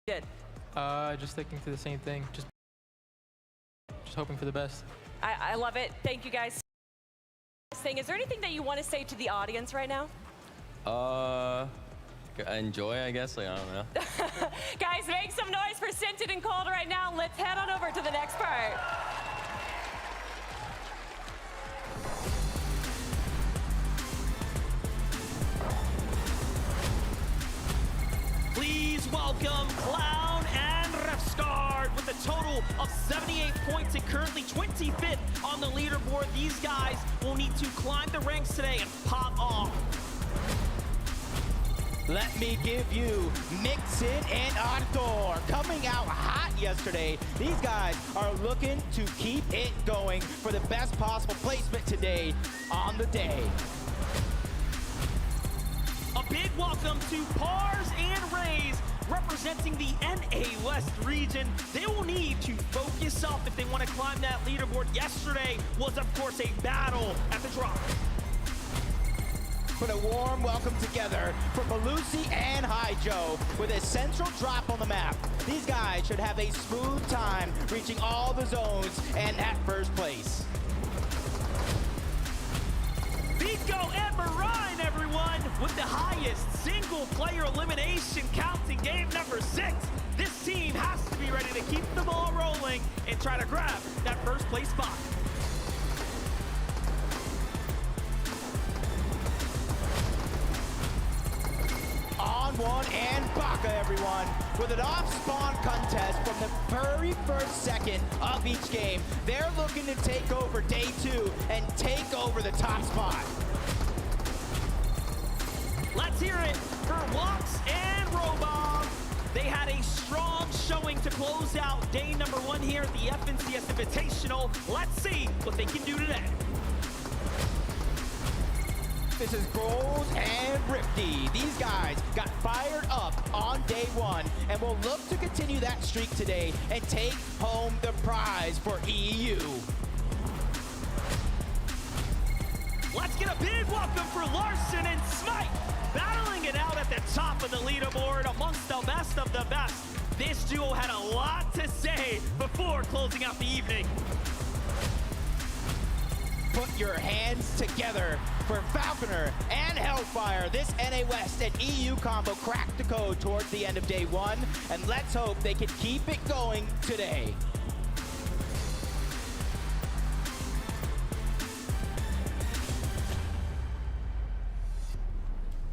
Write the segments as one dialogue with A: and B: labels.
A: did?
B: Just sticking to the same thing. Just hoping for the best.
A: I love it. Thank you guys. Is there anything that you want to say to the audience right now?
C: Enjoy, I guess. Like, I don't know.
A: Guys, make some noise for Sinton and Calder right now. Let's head on over to the next part.
D: Please welcome Clown and Refscard with a total of 78 points and currently 25th on the leaderboard. These guys will need to climb the ranks today and pop off.
E: Let me give you Mixon and Ardor coming out hot yesterday. These guys are looking to keep it going for the best possible placement today on the day.
D: A big welcome to Pars and Rays representing the NA West region. They will need to focus up if they want to climb that leaderboard. Yesterday was, of course, a battle at the drop.
E: Put a warm welcome together for Belusi and Hijo with a central drop on the map. These guys should have a smooth time reaching all the zones and at first place.
D: Vico and Marine, everyone, with the highest single-player elimination count in game number 6. This team has to be ready to keep the ball rolling and try to grab that first place spot.
E: One and Baka, everyone, with an off-spawn contest from the very first second of each game. They're looking to take over day 2 and take over the top spot.
D: Let's hear it for Walks and Robob. They had a strong showing to close out day number 1 here at the FNCS Invitational. Let's see what they can do today.
E: This is Groles and Rifty. These guys got fired up on day 1 and will look to continue that streak today and take home the prize for EU.
D: Let's get a big welcome for Larson and Smite, battling it out at the top of the leaderboard amongst the best of the best. This duo had a lot to say before closing out the evening.
E: Put your hands together for Falconer and Hellfire. This NA West and EU combo cracked the code towards the end of day 1, and let's hope they can keep it going today.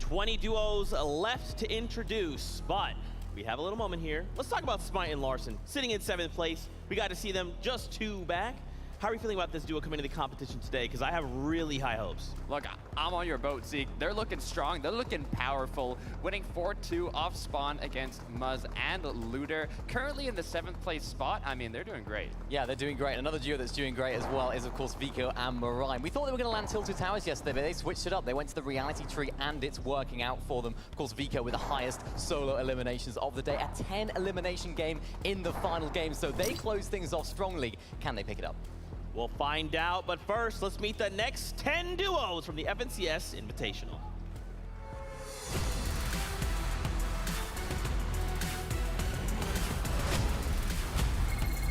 D: "20 duos left to introduce, but we have a little moment here. Let's talk about Smite and Larson. Sitting in 7th place, we got to see them just 2 back. How are you feeling about this duo coming into the competition today? Because I have really high hopes.
F: Look, I'm on your boat, Zeke. They're looking strong. They're looking powerful. Winning 4-2 off spawn against Muzz and Looter. Currently in the 7th place spot. I mean, they're doing great.
G: Yeah, they're doing great. Another duo that's doing great as well is, of course, Vico and Marine. We thought they were going to land Tilted Towers yesterday, but they switched it up. They went to the reality tree, and it's working out for them. Of course, Vico with the highest solo eliminations of the day. A 10 elimination game in the final game, so they close things off strongly. Can they pick it up?
D: We'll find out, but first, let's meet the next 10 duos from the FNCS Invitational.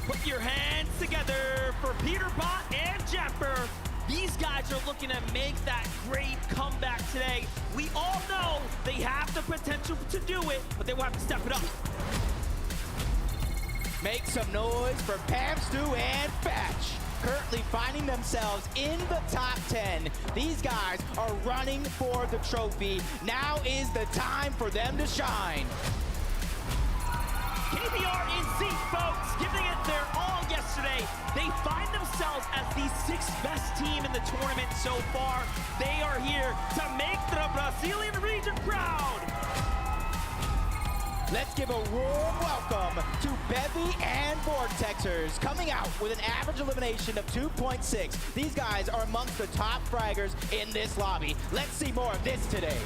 D: Put your hands together for Peterbot and Jumper. These guys are looking to make that great comeback today. We all know they have the potential to do it, but they will have to step it up.
E: Make some noise for Pam Stu and Fatch. Currently finding themselves in the top 10. These guys are running for the trophy. Now is the time for them to shine.
D: KBR in seat, folks, giving it their all yesterday. They find themselves as the 6th best team in the tournament so far. They are here to make the Brazilian region proud.
E: Let's give a warm welcome to Bevy and Vortexers, coming out with an average elimination of 2.6. These guys are amongst the top fraggers in this lobby. Let's see more of this today.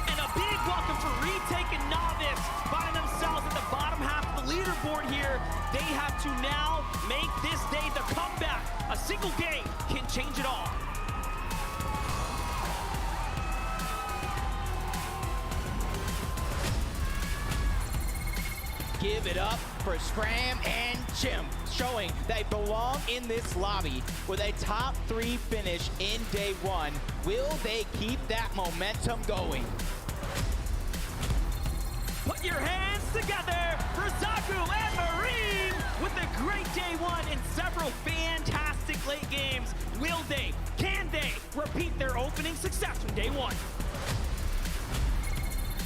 D: And a big welcome for Retake and Novice, finding themselves at the bottom half of the leaderboard here. They have to now make this day the comeback. A single game can change it all.
E: give it up for Scram and Jim, showing they belong in this lobby with a top 3 finish in day 1. Will they keep that momentum going?
D: Put your hands together for Zaku and Marine with a great day 1 and several fantastic late games. Will they, can they repeat their opening success from day 1?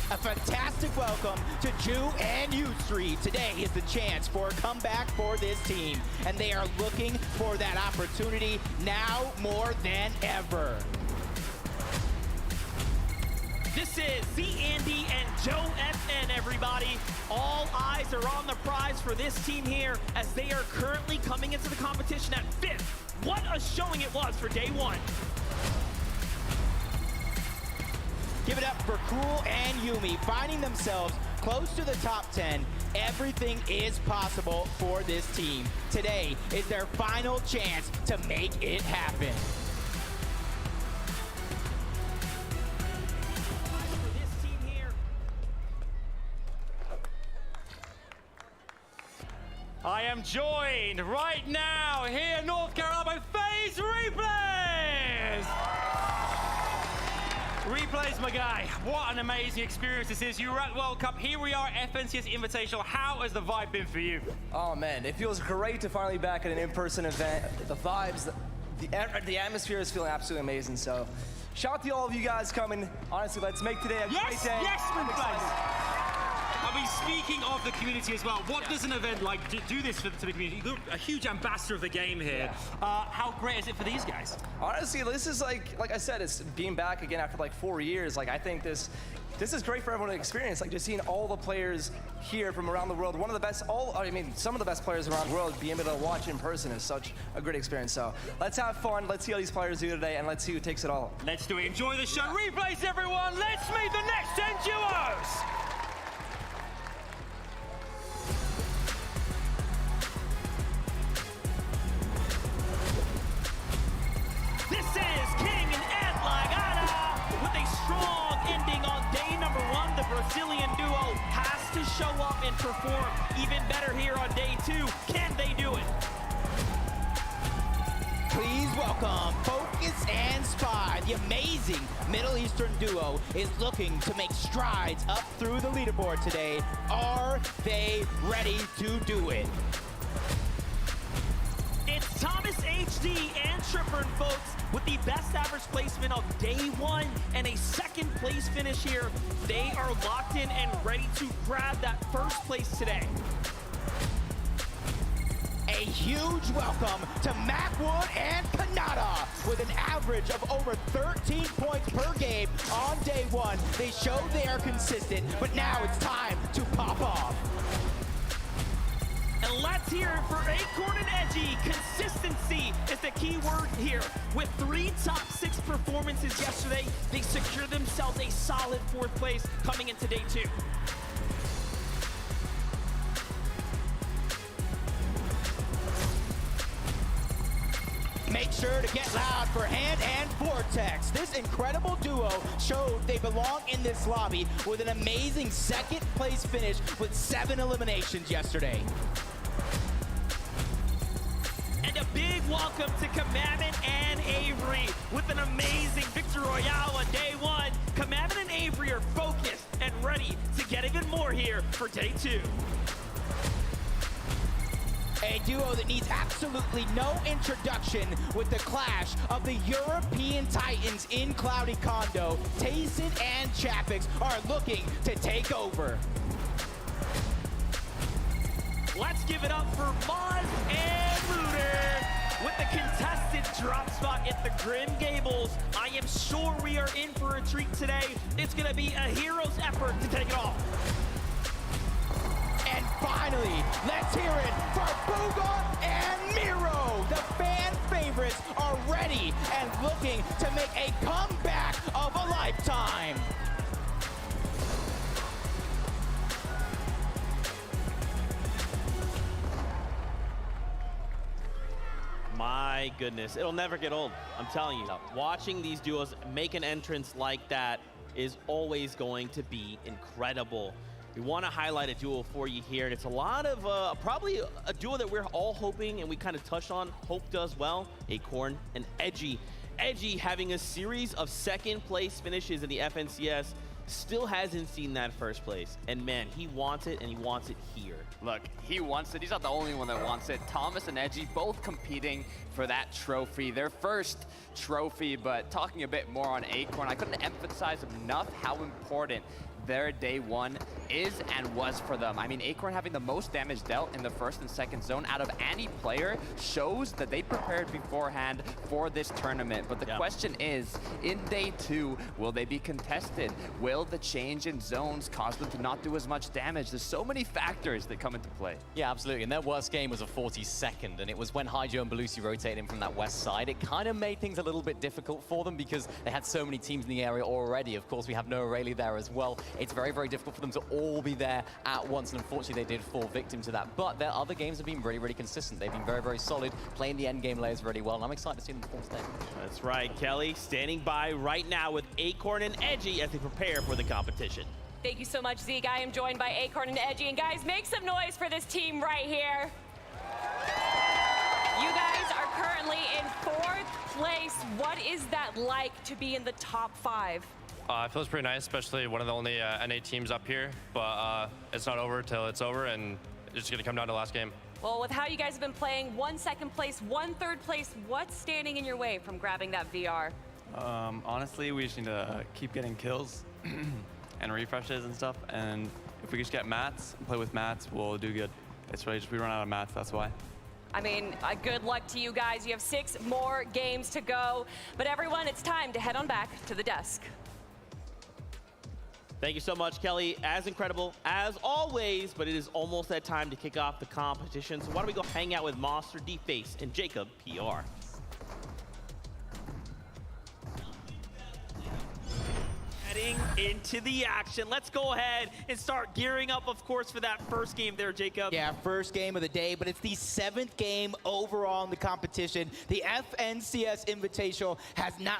E: A fantastic welcome to Ju and U3. Today is the chance for a comeback for this team, and they are looking for that opportunity now more than ever.
D: This is Z Andy and Joe FN, everybody. All eyes are on the prize for this team here as they are currently coming into the competition at 5th. What a showing it was for day 1.
E: Give it up for Cool and Yumi, finding themselves close to the top 10. Everything is possible for this team. Today is their final chance to make it happen.
D: For this team here,
H: I am joined right now here in North Carolina by FaZe Replays! Replays, my guy. What an amazing experience this is. You were at World Cup. Here we are at FNCS Invitational. How has the vibe been for you?
I: Oh man, it feels great to finally be back at an in-person event. The vibes, the atmosphere is feeling absolutely amazing. So, shout out to all of you guys coming. Honestly, let's make today a great day.
H: Yes,
I: I'm excited.
H: I mean, speaking of the community as well, what does an event like do this to the community? You're a huge ambassador of the game here. How great is it for these guys?
I: Honestly, this is like I said, it's being back again after like 4 years. Like I think this is great for everyone to experience. Like just seeing all the players here from around the world. One of the best, some of the best players around the world, being able to watch in person is such a great experience. So let's have fun. Let's see how these players do today, and let's see who takes it all.
H: Let's do it. Enjoy the show. Replays, everyone. Let's meet the next 10 duos.
D: this is King and Ed Lagana with a strong ending on day number 1. The Brazilian duo has to show up and perform even better here on day 2. Can they do it?
E: Please welcome Focus and Spy. The amazing Middle Eastern duo is looking to make strides up through the leaderboard today. Are they ready to do it?
D: It's Thomas HD and Tripper, folks, with the best average placement of day 1 and a 2nd place finish here. They are locked in and ready to grab that 1st place today.
E: A huge welcome to Macwood and Kanata with an average of over 13 points per game on day 1. They showed they are consistent, but now it's time to pop off.
D: And let's hear it for Acorn and Edgy. Consistency is the key word here. With 3 top 6 performances yesterday, they secured themselves a solid 4th place coming into day 2.
E: Make sure to get loud for Hand and Vortex. This incredible duo showed they belong in this lobby with an amazing 2nd place finish with 7 eliminations yesterday.
D: And a big welcome to Commandment and Avery with an amazing Victor Royale on day 1. Commandment and Avery are focused and ready to get even more here for day 2.
E: A duo that needs absolutely no introduction with the clash of the European Titans in Cloudy Condo. Tayson and Chapix are looking to take over.
D: Let's give it up for Maz and Looter with the contested drop spot at the Grim Gables. I am sure we are in for a treat today. It's going to be a hero's effort to take it off.
E: And finally, let's hear it for Bugart and Miro. The fan favorites are ready and looking to make a comeback of a lifetime.
J: My goodness, it'll never get old. I'm telling you, watching these duos make an entrance like that is always going to be incredible. We want to highlight a duo for you here, and it's a lot of probably a duo that we're all hoping, and we kind of touched on, hope does well, Acorn and Edgy. Edgy having a series of second place finishes in the FNCS, still hasn't seen that first place. And man, he wants it, and he wants it here.
F: Look, he wants it. He's not the only one that wants it. Thomas and Edgy both competing for that trophy, their first trophy. But talking a bit more on Acorn, I couldn't emphasize enough how important their day one is and was for them. I mean, Acorn having the most damage dealt in the first and second zone out of any player shows that they prepared beforehand for this tournament. But the question is, in day two, will they be contested? Will the change in zones cause them to not do as much damage? There's so many factors that come into play.
G: Yeah, absolutely. And their worst game was a 42nd, and it was when Haijo and Belusi rotated in from that west side. It kind of made things a little bit difficult for them because they had so many teams in the area already. Of course, we have no Rayleigh there as well. It's very, very difficult for them to all be there at once, and unfortunately they did fall victim to that. But their other games have been really, really consistent. They've been very, very solid, playing the end game layers really well, and I'm excited to see them perform today.
J: That's right, Kelly, standing by right now with Acorn and Edgy as they prepare for the competition.
A: Thank you so much, Zeke. I am joined by Acorn and Edgy. And guys, make some noise for this team right here. You guys are currently in 4th place. What is that like to be in the top 5?
C: It feels pretty nice, especially one of the only NA teams up here. But it's not over till it's over, and it's just going to come down to the last game.
A: Well, with how you guys have been playing, 1 second place, 1 third place, what's standing in your way from grabbing that VR?
K: Honestly, we just need to keep getting kills and refreshes and stuff. And if we just get mats and play with mats, we'll do good. It's really just we run out of mats, that's why.
A: I mean, good luck to you guys. You have 6 more games to go. But everyone, it's time to head on back to the desk.
J: Thank you so much, Kelly. As incredible as always, but it is almost that time to kick off the competition. So why don't we go hang out with Monster, D-Face, and Jacob PR. Heading into the action. Let's go ahead and start gearing up, of course, for that first game there, Jacob.
E: Yeah, first game of the day, but it's the 7th game overall in the competition. The FNCS Invitational has not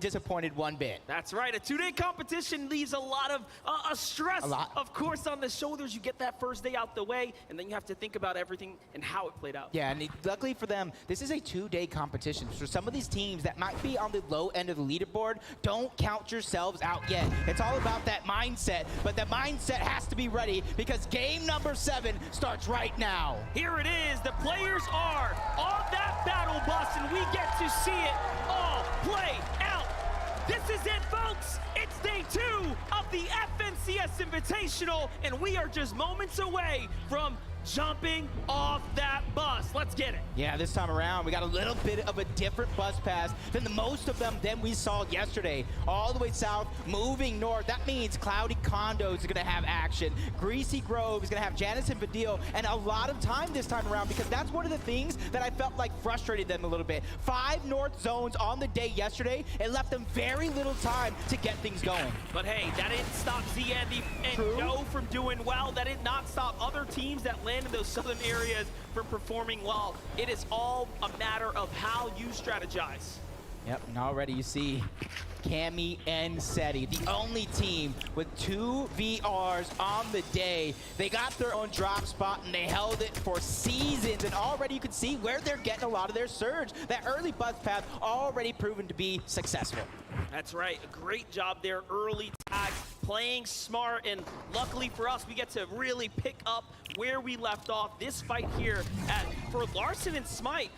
E: disappointed one bit.
J: That's right. A 2-day competition leaves a lot of stress, of course, on the shoulders. You get that first day out the way, and then you have to think about everything and how it played out.
E: Yeah, and luckily for them, this is a 2-day competition. For some of these teams that might be on the low end of the leaderboard, don't count yourselves out yet. It's all about that mindset, but the mindset has to be ready because game number 7 starts right now.
J: Here it is. The players are on that battle bus, and we get to see it all play out. This is it, folks. It's day 2 of the FNCS Invitational, and we are just moments away from jumping off that bus. Let's get it.
E: Yeah, this time around, we got a little bit of a different bus pass than the most of them we saw yesterday. All the way south, moving north. That means Cloudy Condos is going to have action. Greasy Grove is going to have Janice and Vidil, and a lot of time this time around because that's one of the things that I felt like frustrated them a little bit. 5 north zones on the day yesterday. It left them very little time to get things going.
J: But hey, that didn't stop Z-Andy and Joe from doing well. That did not stop other teams that land in those southern areas from performing well. It is all a matter of how you strategize.
E: Yep, and already you see Cammy and Seti, the only team with 2 VRs on the day. They got their own drop spot and they held it for seasons, and already you can see where they're getting a lot of their surge. That early bus path already proven to be successful.
J: That's right, a great job there, early tag, playing smart, and luckily for us, we get to really pick up where we left off. This fight here for Larson and Smite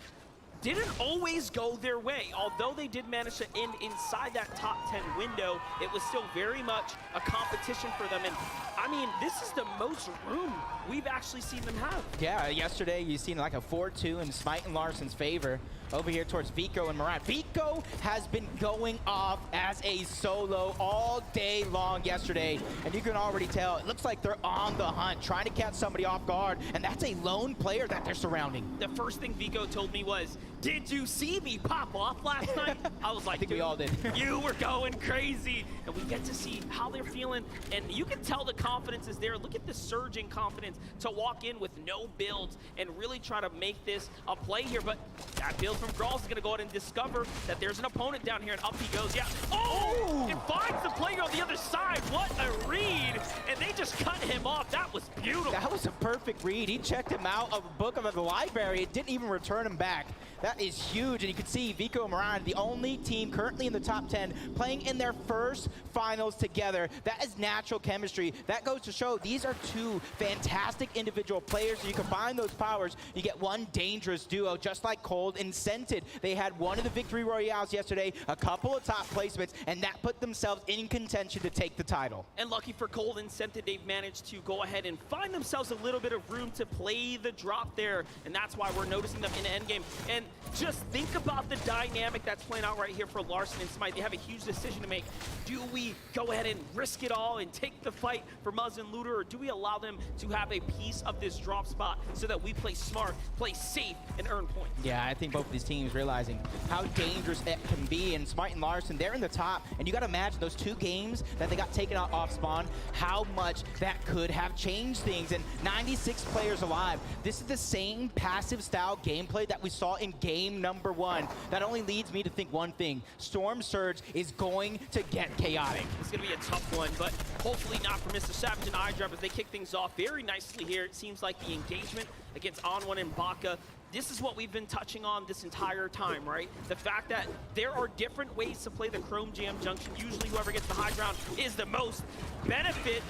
J: didn't always go their way. Although they did manage to end inside that top 10 window, it was still very much a competition for them. And I mean, this is the most room we've actually seen them have.
E: Yeah, yesterday you seen like a 4-2 in Smite and Larson's favor. Over here towards Vico and Moran. Vico has been going off as a solo all day long yesterday, and you can already tell it looks like they're on the hunt, trying to catch somebody off guard, and that's a lone player that they're surrounding.
J: The first thing Vico told me was, Did you see me pop off last night? I was like,
E: I think we all did.
J: You were going crazy. And we get to see how they're feeling. And you can tell the confidence is there. Look at the surge in confidence to walk in with no builds and really try to make this a play here. But that build from Grawls is going to go ahead and discover that there's an opponent down here, and up he goes. Yeah. Oh! It finds the player on the other side. What a read. And they just cut him off. That was beautiful.
E: That was a perfect read. He checked him out of a book of the library. It didn't even return him back. That is huge, and you can see Vico and Moran, the only team currently in the top 10, playing in their first finals together. That is natural chemistry. That goes to show these are two fantastic individual players. So you combine those powers, you get one dangerous duo, just like Cold and Scented. They had one of the victory royales yesterday, a couple of top placements, and that put themselves in contention to take the title.
J: And lucky for Cold and Scented, they've managed to go ahead and find themselves a little bit of room to play the drop there, and that's why we're noticing them in the endgame. And just think about the dynamic that's playing out right here for Larson and Smite. They have a huge decision to make. Do we go ahead and risk it all and take the fight for Muzz and Looter, or do we allow them to have a piece of this drop spot so that we play smart, play safe, and earn points?
E: Yeah, I think both of these teams realizing how dangerous it can be, and Smite and Larson, they're in the top, and you got to imagine those 2 games that they got taken out off spawn, how much that could have changed things, and 96 players alive. This is the same passive style gameplay that we saw in game number 1. That only leads me to think one thing: Storm Surge is going to get chaotic.
J: It's going to be a tough one, but hopefully not for Mr. Savage and iDrop as they kick things off very nicely here. It seems like the engagement against On1 and Baka, this is what we've been touching on this entire time, right? The fact that there are different ways to play the Chrome Jam Junction. Usually whoever gets the high ground is the most benefit.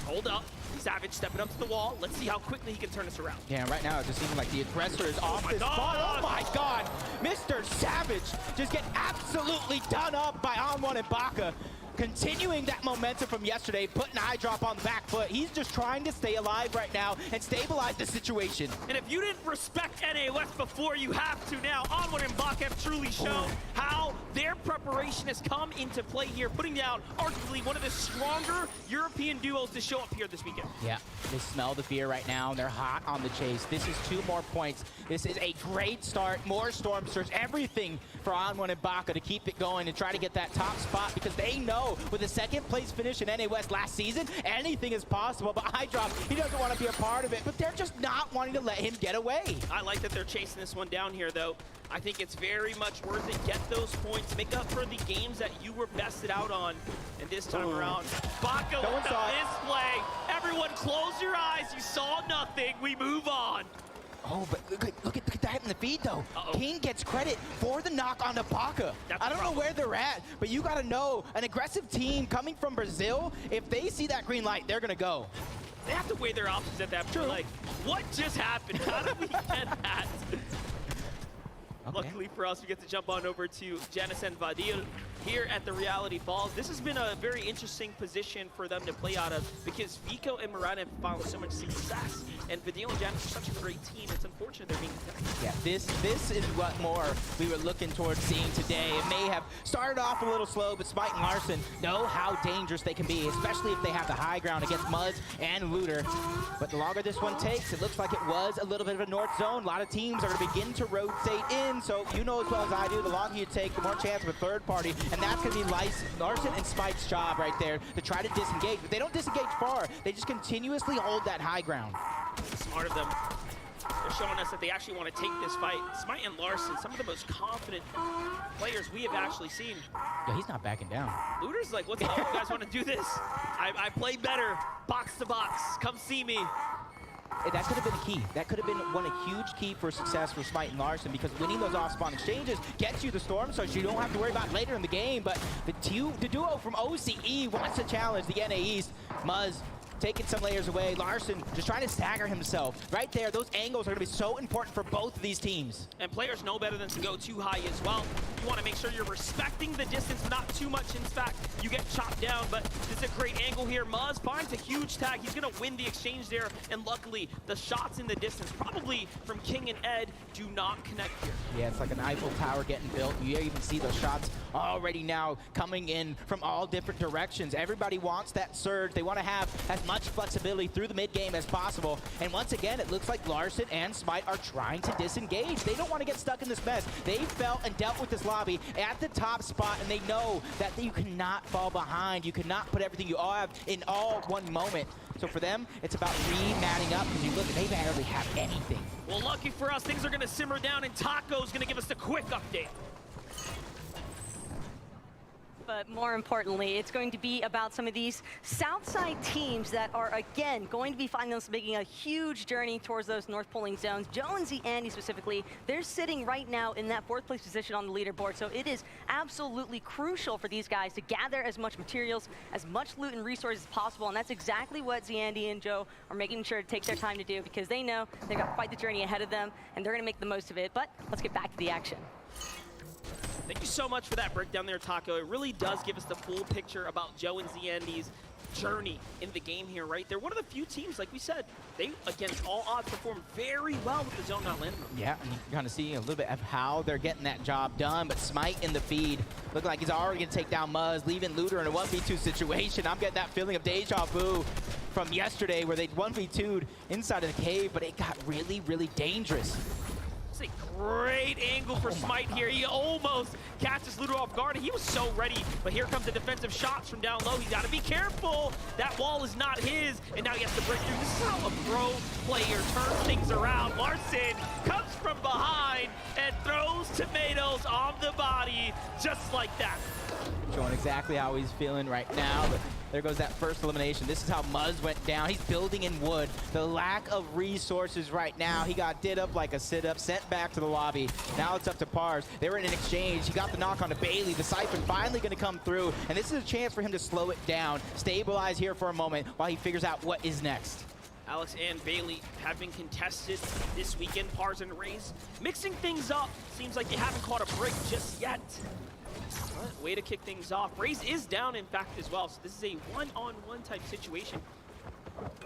J: Hold up. Savage stepping up to the wall. Let's see how quickly he can turn this around.
E: Yeah, right now it just seems like the aggressor is off this spot. Oh my god! Mr. Savage just get absolutely done up by On1 and Baka. Continuing that momentum from yesterday, putting iDrop on the back foot. He's just trying to stay alive right now and stabilize the situation.
J: And if you didn't respect NA West before, you have to now. On1 and Baka have truly shown how their preparation has come into play here, putting down arguably one of the stronger European duos to show up here this weekend.
E: Yeah, they smell the fear right now, and they're hot on the chase. This is 2 more points. This is a great start. More Storm Surge, everything for On1 and Baka to keep it going and try to get that top spot, because they know with a 2nd place finish in NA West last season, anything is possible. But iDrop, he doesn't want to be a part of it, but they're just not wanting to let him get away.
J: I like that they're chasing this one down here, though. I think it's very much worth it. Get those points, make up for the games that you were bested out on. And this time around, Baka with the misplay. Everyone close your eyes. You saw nothing. We move on.
E: Oh, but look at that in the feed, though. King gets credit for the knock on the Baka. I don't know where they're at, but you got to know, an aggressive team coming from Brazil, if they see that green light, they're going to go.
J: They have to weigh their options at that point. Like, what just happened? How did we get that? Okay. Luckily for us, we get to jump on over to Janice and Vadil here at the Reality Falls. This has been a very interesting position for them to play out of, because Vico and Moran have found so much success, and Vadil and Janice are such a great team. It's unfortunate they're being attacked.
E: Yeah, this is what more we were looking towards seeing today. It may have started off a little slow, but Smite and Larson know how dangerous they can be, especially if they have the high ground against Muzz and Looter. But the longer this one takes, it looks like it was a little bit of a north zone. A lot of teams are going to begin to rotate in, so you know as well as I do, the longer you take, the more chance of a third party, and that's going to be Larson and Smite's job right there to try to disengage. But they don't disengage far. They just continuously hold that high ground.
J: Smart of them. They're showing us that they actually want to take this fight. Smite and Larson, some of the most confident players we have actually seen.
E: Yeah, he's not backing down.
J: Looter's like, what's up? You guys want to do this? I play better. Box to box. Come see me.
E: That could have been a key. That could have been a huge key for success for Smite and Larson, because winning those off-spawn exchanges gets you the Storm, so you don't have to worry about it later in the game. But the duo from OCE wants to challenge the NA East. Muzz taking some layers away. Larson just trying to stagger himself. Right there, those angles are going to be so important for both of these teams.
J: And players know better than to go too high as well. You want to make sure you're respecting the distance, not too much. In fact, you get chopped down, but this is a great angle here. Muzz finds a huge tag. He's going to win the exchange there, and luckily, the shots in the distance, probably from King and Ed, do not connect here.
E: Yeah, it's like an Eiffel Tower getting built. You even see those shots already now coming in from all different directions. Everybody wants that surge. They want to have as much flexibility through the mid game as possible. And once again, it looks like Larson and Smite are trying to disengage. They don't want to get stuck in this mess. They felt and dealt with this lobby at the top spot, and they know that you cannot fall behind. You cannot put everything you all have in all one moment. So for them, it's about re-matting up, because you look, they barely have anything.
J: Well, lucky for us, things are going to simmer down, and Taco's going to give us the quick update.
L: But more importantly, it's going to be about some of these Southside teams that are, again, going to be finding themselves making a huge journey towards those North Pulling zones. Joe and Andy specifically, they're sitting right now in that 4th place position on the leaderboard. So it is absolutely crucial for these guys to gather as much materials, as much loot and resources as possible. And that's exactly what Andy and Joe are making sure to take their time to do, because they know they've got quite the journey ahead of them, and they're going to make the most of it. But let's get back to the action.
J: Thank you so much for that breakdown there, Taco. It really does give us the full picture about Joe and Andy's journey in the game here, right? They're one of the few teams, like we said, they, against all odds, perform very well with the zone not landing.
E: Yeah, and you kind of see a little bit of how they're getting that job done, but Smite in the feed, looking like he's already going to take down Muzz, leaving Looter in a 1v2 situation. I'm getting that feeling of deja vu from yesterday where they 1v2'd inside of the cave, but it got really, really dangerous.
J: A great angle for Smite here. He almost catches Ludo off guard. He was so ready, but here comes the defensive shots from down low. He's got to be careful. That wall is not his, and now he has to break through. This is how a pro player turns things around. Larson comes from behind and throws tomatoes on the body just like that.
E: Showing exactly how he's feeling right now, but there goes that first elimination. This is how Muzz went down. He's building in wood. The lack of resources right now. He got did up like a sit-up, sent back to the lobby. Now it's up to Pars. They were in an exchange. He got the knock on to Bailey. The Siphon finally going to come through, and this is a chance for him to slow it down, stabilize here for a moment while he figures out what is next.
J: Alex and Bailey have been contested this weekend. Pars and Raze mixing things up. Seems like they haven't caught a break just yet. But way to kick things off. Raze is down, in fact, as well. So this is a one-on-one type situation.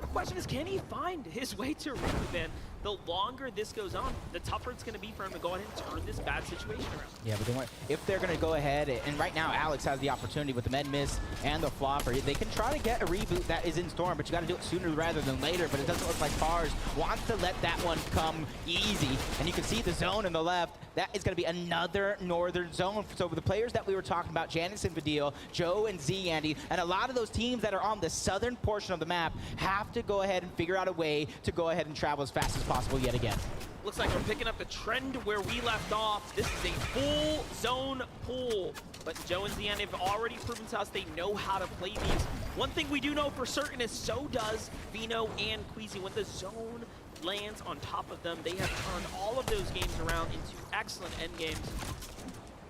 J: The question is, can he find his way to Reboot? The longer this goes on, the tougher it's going to be for him to go ahead and turn this bad situation around.
E: Yeah, but if they're going to go ahead, and right now Alex has the opportunity with the med miss and the flopper, they can try to get a reboot that is in Storm, but you got to do it sooner rather than later. But it doesn't look like Pars wants to let that one come easy. And you can see the zone on the left. That is going to be another northern zone. So the players that we were talking about, Janice and Vidil, Joe and Andy, and a lot of those teams that are on the southern portion of the map have to go ahead and figure out a way to go ahead and travel as fast as possible yet again.
J: Looks like we're picking up the trend where we left off. This is a full zone pool. But Joe and Andy have already proven to us they know how to play these. One thing we do know for certain is so does Vino and Queasy. When the zone lands on top of them, they have turned all of those games around into excellent end games.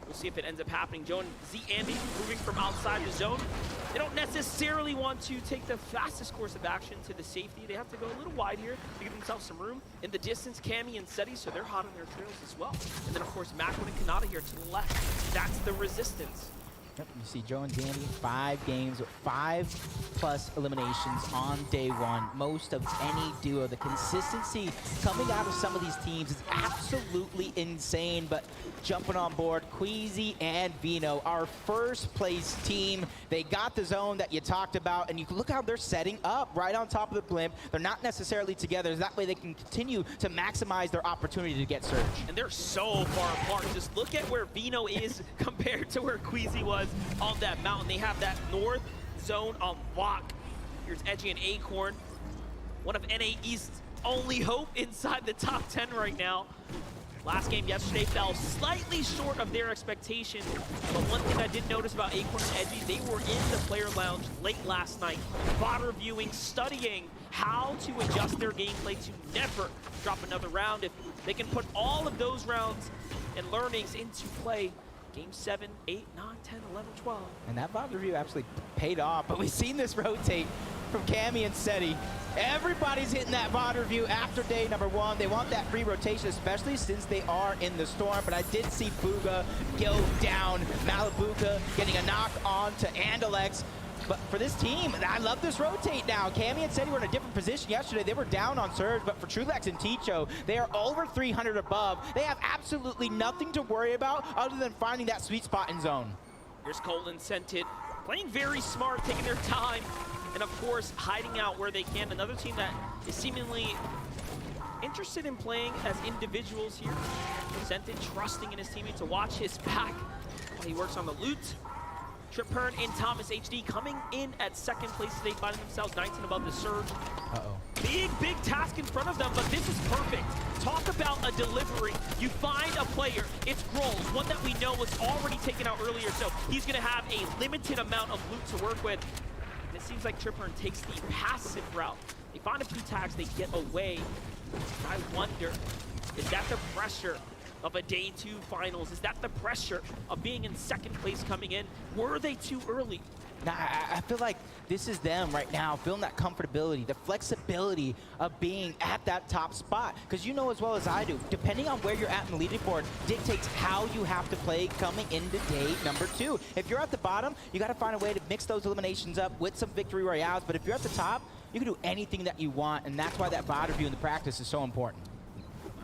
J: We'll see if it ends up happening. Joe and Andy moving from outside the zone. They don't necessarily want to take the fastest course of action to the safety. They have to go a little wide here to give themselves some room. In the distance, Cammy and Seti, so they're hot on their trails as well. And then, of course, Macklin and Kanata here to the left. That's the resistance.
E: Yep, you see Joe and Andy, 5 games with 5+ eliminations on day one. Most of any duo. The consistency coming out of some of these teams is absolutely insane, but jumping on board, Queasy and Vino, our first place team. They got the zone that you talked about, and you can look how they're setting up right on top of the blimp. They're not necessarily together. That way they can continue to maximize their opportunity to get Surge.
J: And they're so far apart. Just look at where Vino is compared to where Queasy was on that mountain. They have that north zone on lock. Here's Edgy and Acorn, one of NA East's only hope inside the top 10 right now. Last game yesterday fell slightly short of their expectations, but one thing I did notice about Acorn and Edgy, they were in the player lounge late last night, VOD reviewing, studying how to adjust their gameplay to never drop another round. If they can put all of those rounds and learnings into play, Game 7, 8, 9, 10, 11, 12.
E: And that VOD review actually paid off, but we've seen this rotate from Cammy and Seti. Everybody's hitting that VOD review after day number 1. They want that free rotation, especially since they are in the storm. But I did see Booga go down. Malibuka getting a knock on to Andalex. But for this team, I love this rotate now. Cammy and Seti were in a different position yesterday. They were down on Surge, but for Trulex and Ticho, they are over 300 above. They have absolutely nothing to worry about other than finding that sweet spot in zone.
J: Here's Colin Scented, playing very smart, taking their time. and of course, hiding out where they can. Another team that is seemingly interested in playing as individuals here. Presented, trusting in his teammate to watch his back while he works on the loot. Tripern and Thomas HD coming in at second place today, finding themselves 19 above the Surge. Big task in front of them, but this is perfect. Talk about a delivery. You find a player, it's Grolls, one that we know was already taken out earlier, so he's gonna have a limited amount of loot to work with. And it seems like Tripern takes the passive route. They find a few tags, they get away. I wonder, is that the pressure of a day 2 finals? Is that the pressure of being in second place coming in? Were they too early?
E: Nah, I feel like this is them right now, feeling that comfortability, the flexibility of being at that top spot. Because you know as well as I do, depending on where you're at in the leaderboard dictates how you have to play coming into day number 2. If you're at the bottom, you got to find a way to mix those eliminations up with some victory royales. But if you're at the top, you can do anything that you want, and that's why that VOD review in the practice is so important.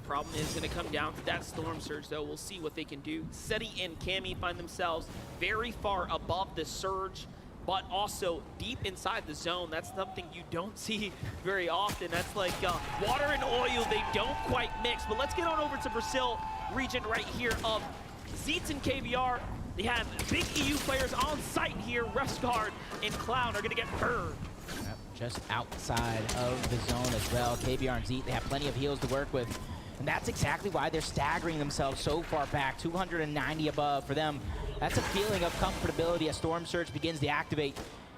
J: Problem is going to come down to that Storm Surge, though. We'll see what they can do. Seti and Cammy find themselves very far above the Surge, but also deep inside the zone. That's something you don't see very often. That's like water and oil. They don't quite mix. But let's get on over to Brazil region right here of Zeets and KBR. They have big EU players on site here. Refsguard and Clown are going to get burned.
E: Yep, just outside of the zone as well. KBR and Zeet, they have plenty of heals to work with. And that's exactly why they're staggering themselves so far back, 290 above for them. That's a feeling of comfortability as Storm Surge begins to activate.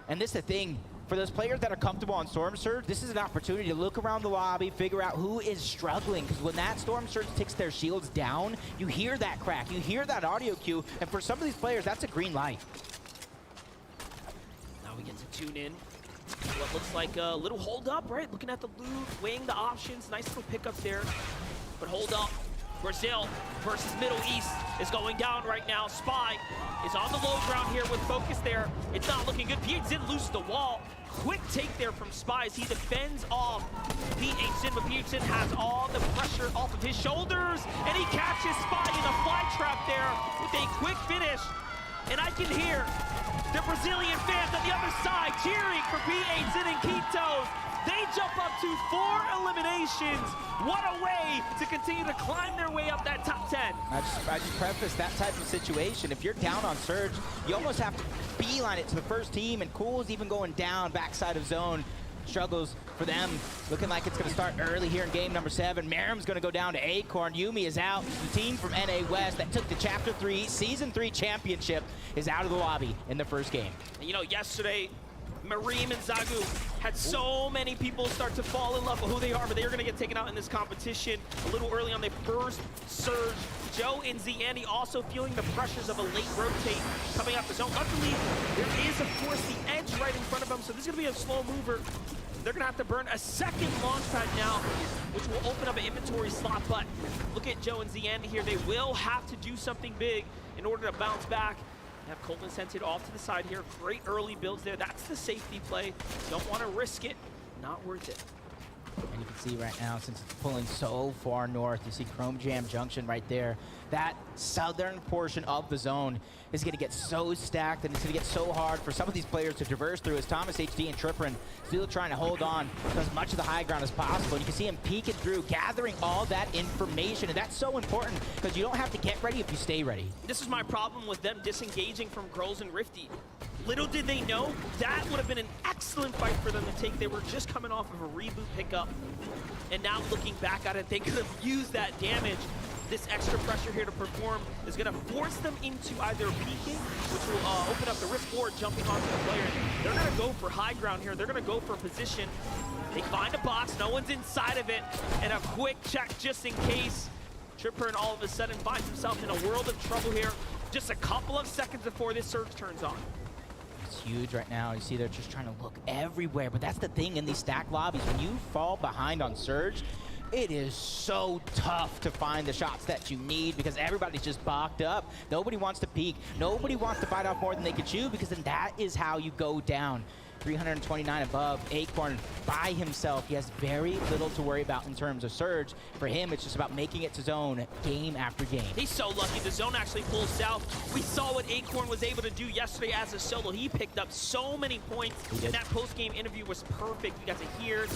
E: And this is the thing, for those players that are comfortable on Storm Surge, this is an opportunity to look around the lobby, figure out who is struggling, because when that Storm Surge takes their shields down, you hear that crack, you hear that audio cue, and for some of these players, that's a green light.
J: Now we get to tune in. What looks like a little hold up, right? Looking at the loot, weighing the options, nice little pickup there. But hold up, Brazil versus Middle East is going down right now. Spy is on the low ground here with focus there. It's not looking good. PH loses the wall. Quick take there from Spy as he defends off PH, but PH has all the pressure off of his shoulders, and he catches Spy in a fly trap there with a quick finish. And I can hear the Brazilian fans on the other side cheering for PH and Quito. They jump up to 4 eliminations. What a way to continue to climb their way up that top 10.
E: I just preface that type of situation. If you're down on Surge, you almost have to beeline it to the first team, and Cool's even going down backside of zone. Struggles for them. Looking like it's going to start early here in game number 7. Merrim's going to go down to Acorn. Yumi is out. The team from NA West that took the Chapter 3 Season 3 championship is out of the lobby in the first game.
J: And you know, yesterday, Mareem and Zagu had so many people start to fall in love with who they are, but they are going to get taken out in this competition a little early on their first Surge. Joe and Zandy also feeling the pressures of a late rotate coming out the zone. Luckily, there is, of course, the edge right in front of them, so this is going to be a slow mover. They're going to have to burn a second launch pad now, which will open up an inventory slot, but look at Joe and Zandy here. They will have to do something big in order to bounce back. Have Colton sent it off to the side here. Great early builds there. That's the safety play. Don't want to risk it. Not worth it.
E: And you can see right now, since it's pulling so far north, you see Chrome Jam Junction right there. That southern portion of the zone is going to get so stacked, and it's going to get so hard for some of these players to traverse through, as Thomas HD and Triprin still trying to hold on to as much of the high ground as possible. And you can see him peeking through, gathering all that information, and that's so important because you don't have to get ready if you stay ready.
J: This is my problem with them disengaging from Grolls and Rifty. Little did they know, that would have been an excellent fight for them to take. They were just coming off of a reboot pickup, and now looking back at it, they could have used that damage. This extra pressure here to perform is going to force them into either peeking, which will open up the rift, or jumping onto the player. They're going to go for high ground here. They're going to go for position. They find a box. No one's inside of it. And a quick check just in case. Tripper all of a sudden finds himself in a world of trouble here. Just a couple of seconds before this surge turns on.
E: It's huge right now. You see they're just trying to look everywhere. But that's the thing in these stacked lobbies. When you fall behind on Surge, it is so tough to find the shots that you need because everybody's just boxed up. Nobody wants to peek. Nobody wants to bite off more than they can chew, because then that is how you go down. 329 above. Acorn by himself. He has very little to worry about in terms of Surge. For him, it's just about making it to zone game after game.
J: He's so lucky. The zone actually pulls south. We saw what Acorn was able to do yesterday as a solo. He picked up so many points. And that post-game interview was perfect. We got to hear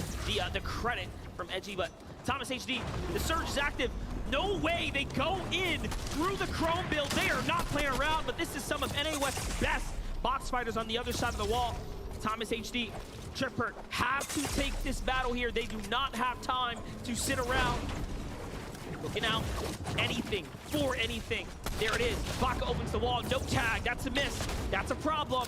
J: the credit from Edgy, but Thomas HD, the Surge is active. No way they go in through the Chrome build. They are not playing around, but this is some of NA West's best box fighters on the other side of the wall. Thomas HD, Tripper have to take this battle here. They do not have time to sit around. Looking out, anything for anything. There it is. Baka opens the wall. No tag. That's a miss. That's a problem.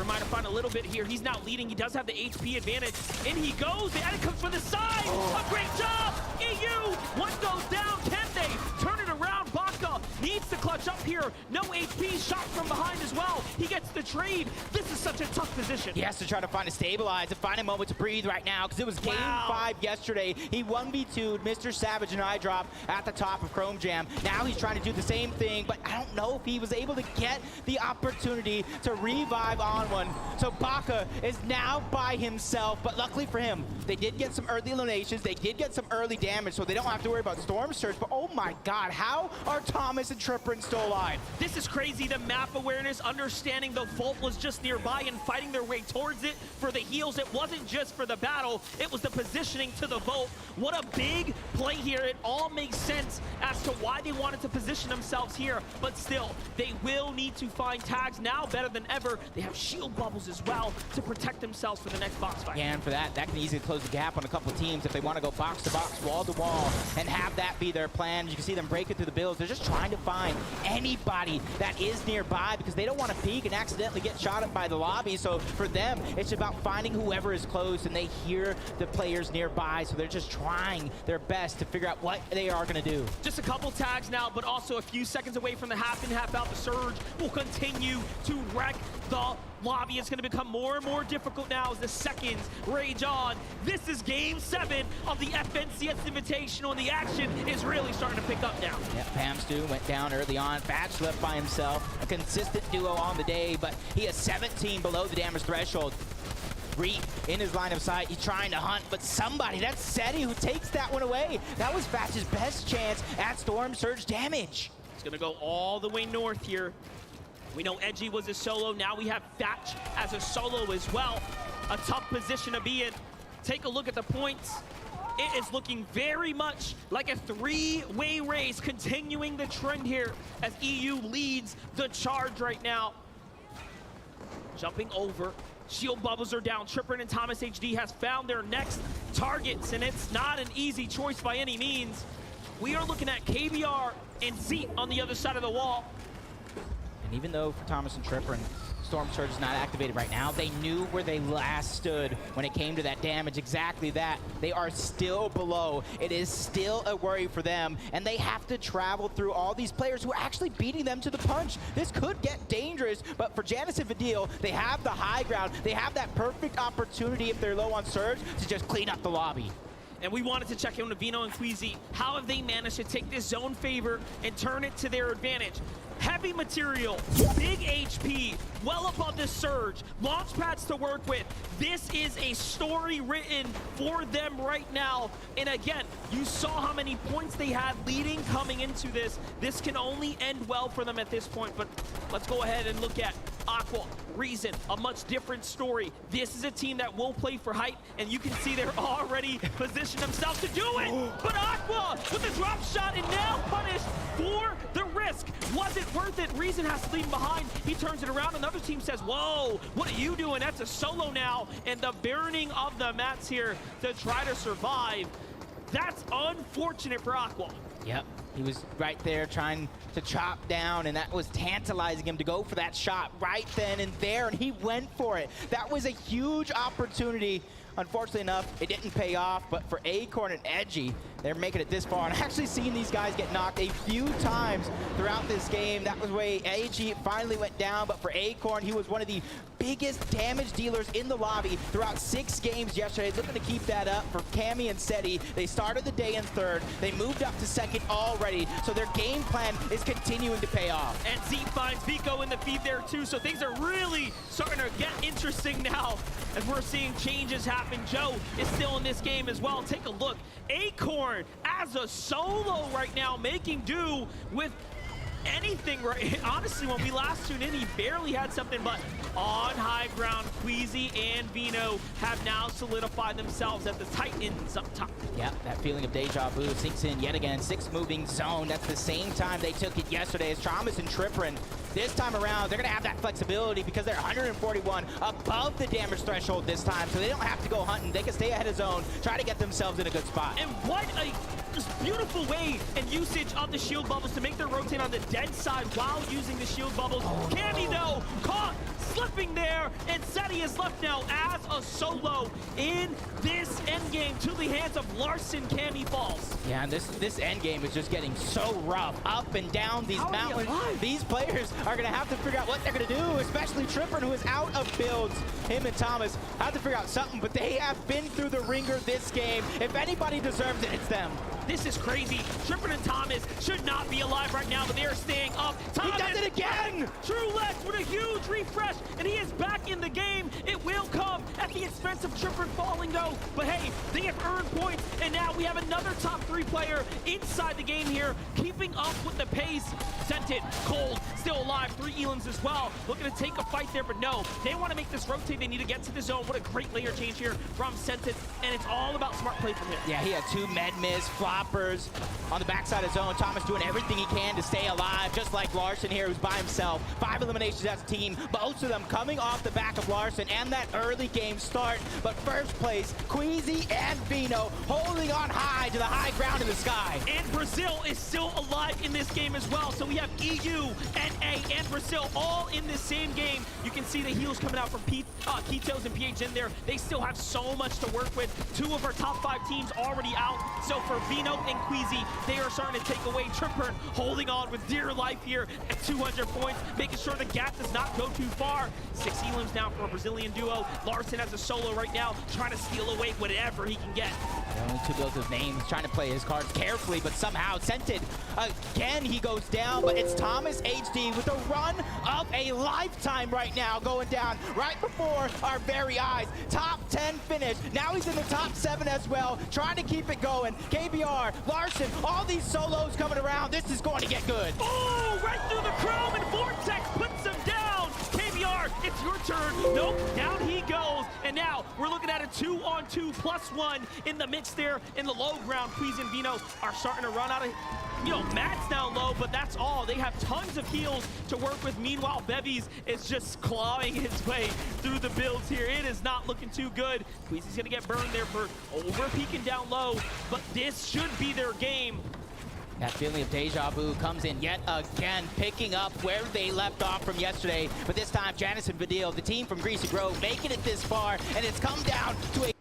J: Might have found a little bit here. He's now leading. He does have the HP advantage. In he goes. The edit comes from the side. A great job. EU. One goes down. Can they turn it around? Baka needs to clutch up here. No HP. Shot from behind as well. He gets the trade. This is such a tough position.
E: He has to try to find a stabilize and find a moment to breathe right now because it was game 5 yesterday. He 1v2'd Mr. Savage and iDrop at the top of Chrome Jam. Now he's trying to do the same thing, but I don't know if he was able to get the opportunity to revive on one. So Baka is now by himself, but luckily for him, they did get some early eliminations, they did get some early damage, so they don't have to worry about Storm Surge, but oh my god, how are Thomas and Tripper still alive?
J: This is crazy, the map awareness, understanding the vault was just nearby and fighting their way towards it for the heals. It wasn't just for the battle, it was the positioning to the vault. What a big play here. It all makes sense as to why they wanted to position themselves here, but still, they will need to find tags now better than ever. They have shield bubbles as well to protect themselves for the next box fight.
E: Yeah, and for that can easily close the gap on a couple of teams if they want to go box to box, wall to wall, and have that be their plan. You can see them break it through the builds. They're just trying to find anybody that is nearby because they don't want to peek and accidentally get shot at by the lobby. So for them, it's about finding whoever is close, and they hear the players nearby, so they're just trying their best to figure out what they are going to do.
J: Just a couple tags now, but also a few seconds away from the half in, half out. The Surge will continue to wreck the lobby. It's going to become more and more difficult now as the seconds rage on. This is game 7 of the FNCS Invitational, and the action is really starting to pick up now.
E: Yeah, Pamstu went down early on. Batch left by himself. A consistent duo on the day, but he is 17 below the damage threshold. Reap in his line of sight. He's trying to hunt, but somebody, that's Seti, who takes that one away. That was Batch's best chance at Storm Surge damage.
J: It's going to go all the way north here. We know Edgy was a solo. Now we have Thatch as a solo as well. A tough position to be in. Take a look at the points. It is looking very much like a 3-way race, continuing the trend here as EU leads the charge right now. Jumping over. Shield bubbles are down. Tripper and Thomas HD has found their next targets, and it's not an easy choice by any means. We are looking at KBR and Zeet on the other side of the wall.
E: And even though for Thomas and Tripper and Storm Surge is not activated right now, they knew where they last stood when it came to that damage. Exactly that. They are still below. It is still a worry for them, and they have to travel through all these players who are actually beating them to the punch. This could get dangerous, but for Janice and Vidil, they have the high ground. They have that perfect opportunity if they're low on Surge to just clean up the lobby.
J: And we wanted to check in with Vino and Queasy. How have they managed to take this zone favor and turn it to their advantage? Heavy material, big HP, well above the Surge, launch pads to work with. This is a story written for them right now. And again, you saw how many points they had leading coming into this. This can only end well for them at this point, but let's go ahead and look at Aqua, Reason, a much different story. This is a team that will play for height, and you can see they're already positioned themselves to do it. But Aqua with a drop shot and now punished for the risk. Was it worth it? Reason has to leave him behind. He turns it around. Another team says, whoa, what are you doing? That's a solo now. And the burning of the mats here to try to survive. That's unfortunate for Aqua.
E: Yep, he was right there trying to chop down, and that was tantalizing him to go for that shot right then and there, and he went for it. That was a huge opportunity. Unfortunately enough, it didn't pay off, but for Acorn and Edgy, they're making it this far. And I've actually seen these guys get knocked a few times throughout this game. That was where Edgy finally went down, but for Acorn, he was one of the biggest damage dealers in the lobby throughout 6 games yesterday. Looking to keep that up for Cammy and Seti. They started the day in third. They moved up to second already, so their game plan is continuing to pay off.
J: And Zeke finds Vico in the feed there too, so things are really starting to get interesting now as we're seeing changes happen. Joe is still in this game as well. Take a look. Acorn as a solo right now, making do with anything, right? Honestly, when we last tuned in, he barely had something, but on high ground, Queasy and Vino have now solidified themselves as the Titans up top.
E: Yeah, that feeling of deja vu sinks in yet again. 6 moving zone. That's the same time they took it yesterday as Thomas and Tripperin. This time around, they're going to have that flexibility because they're 141 above the damage threshold this time, so they don't have to go hunting. They can stay ahead of zone, try to get themselves in a good spot.
J: And what a beautiful way and usage of the shield bubbles to make their rotate on the dead side while using the shield bubbles. Cammy, though, caught slipping there, and Seti is left now as a solo in this endgame to the hands of Larson. Cammy falls.
E: Yeah, and this endgame is just getting so rough. Up and down these mountains. These players are going to have to figure out what they're going to do, especially Tripper, who is out of builds. Him and Thomas have to figure out something, but they have been through the ringer this game. If anybody deserves it, it's them.
J: This is crazy. Tripper and Thomas should not be alive right now, but they are staying up. Thomas,
E: he does it again!
J: True Lex with a huge refresh, and he is back in the game. It will come at the expense of Tripper falling, though. But hey, they have earned points, and now we have another top 3 player inside the game here, keeping up with the pace. Scented, Cold, still alive. 3 Elans as well. Looking to take a fight there, but no. They want to make this rotate. They need to get to the zone. What a great layer change here from Scented, and it's all about smart play from him.
E: Yeah, he had 2 med miss, floppers on the backside of zone. Thomas doing everything he can to stay alive, just like Larson here, who's by himself. 5 eliminations as a team, most of them coming off the back of Larson and that early game start. But first place, Queasy and Vino holding on high to the high ground in the sky.
J: And Brazil is still alive in this game as well. So we have EU, NA, and Brazil all in this same game. You can see the heals coming out from Kitos and PHN there. They still have so much to work with. 2 of our top 5 teams already out. So for Vino and Queasy, they are starting to take away. Tripper holding on with dear life here at 200 points, making sure the gap does not go too far. 6 elims now for a Brazilian duo. Larson has a solo right now, trying to steal away whatever he can get.
E: Only 2 builds of names, trying to play his cards carefully, but somehow Scented. Again, he goes down, but it's Thomas HD with a run of a lifetime right now, going down right before our very eyes. Top 10 finish. Now he's in the top 7 as well, trying to keep it going. KBR, Larson, all these solos coming around. This is going to get good.
J: Oh, right through the chrome, and Vortex puts him down. KBR, it's your turn. Nope, down he goes. And now we're looking at a 2-on-2 +1 in the mix there in the low ground. Queasy and Vino are starting to run out of, Matt's down low, but that's all. They have tons of heals to work with. Meanwhile, Bevies is just clawing his way through the builds here. It is not looking too good. Queasy's gonna get burned there for over peeking down low, but this should be their game.
E: That feeling of deja vu comes in yet again, picking up where they left off from yesterday. But this time, Janice and Vidil, the team from Greasy Grove, making it this far, and it's come down to a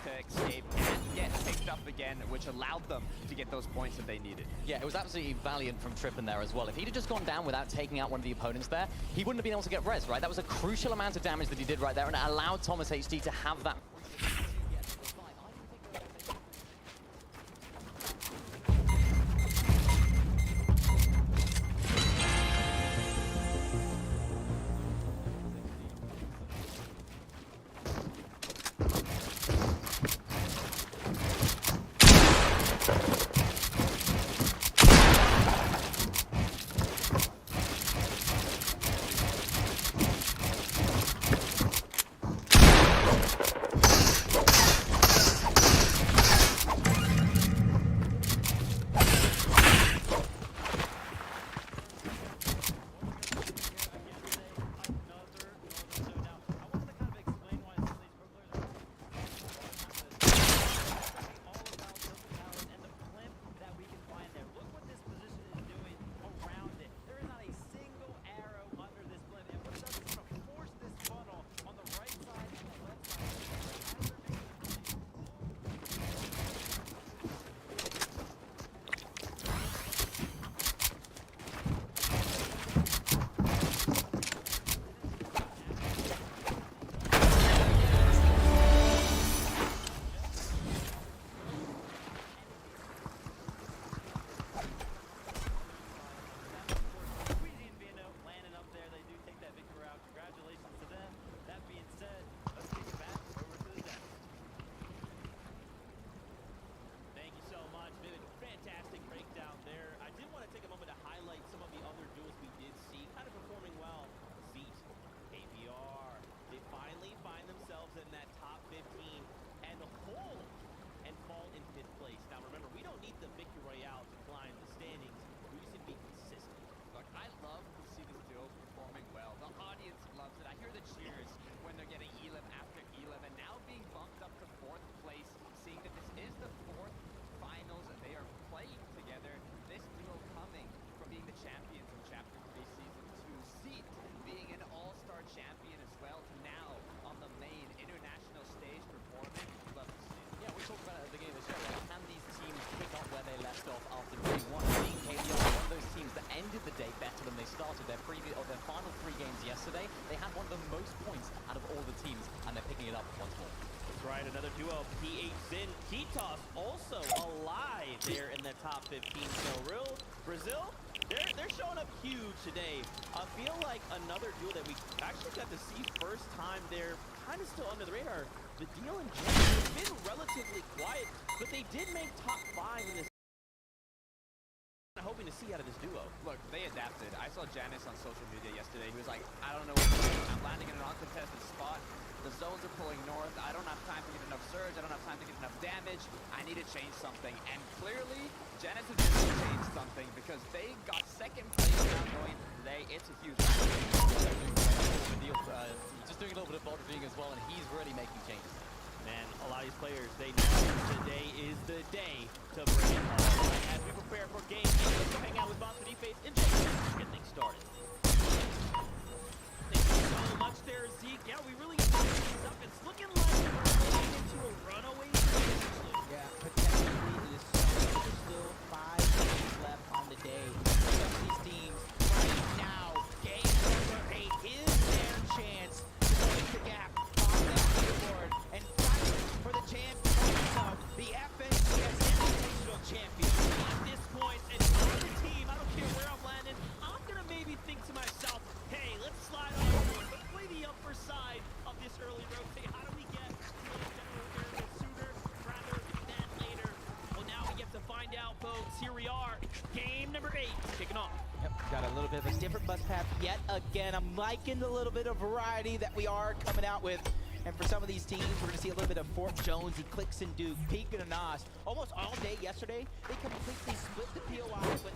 F: to escape and get picked up again, which allowed them to get those points that they needed.
G: Yeah, it was absolutely valiant from Trippin there as well. If he'd have just gone down without taking out one of the opponents there, he wouldn't have been able to get res, right? That was a crucial amount of damage that he did right there, and it allowed Thomas HD to have that.
J: right, another duo, P8 Zin. Kitos also alive there in the top 15. So Brazil, they're showing up huge today. I feel like another duo that we actually got to see first time there, kind of still under the radar. The deal in general has been relatively quiet, but they did make top 5 in this. Hoping to see out of this duo.
F: Look, they adapted. I saw Janice on social media yesterday. He was like, I don't know what to do. I'm landing in an uncontested spot. The zones are pulling north. I don't have time to get enough surge. I don't have time to get enough damage. I need to change something. And clearly, Janice has really changed something because they got second place now going into today. It's a huge
G: Just doing a little bit of bot reviewing as well, and he's really making changes.
J: Man, a lot of these players, they know today is the day to bring it home. As we prepare for game 8, let's go hang out with Boss Face and Jason to get things started. Thank you so much there, Zeke. Yeah, we really got things up. It's looking like we're heading into a runaway situation.
E: Yeah, potentially it is there's still 5 games left on the day. Some of these teams right now, game number 8 is their chance to close the gap on that leaderboard and fight for the chance to become the FNCS Invitational Champion.
J: At this point, and on the team, I don't care where I'm landing, I'm going to maybe think to myself, hey, let's slide over. Let's play the upper side of this early rotate. How do we get to the general area sooner rather than later? Well, now we get to find out, folks. Here we are, game number 8, kicking off.
E: Yep, got a little bit of a different bus path yet again. I'm liking the little bit of variety that we are coming out with. And for some of these teams, we're going to see a little bit of Fort Jonesy, Clicks and Duke, Peak and Anas. Almost all day yesterday, they completely split the POI, but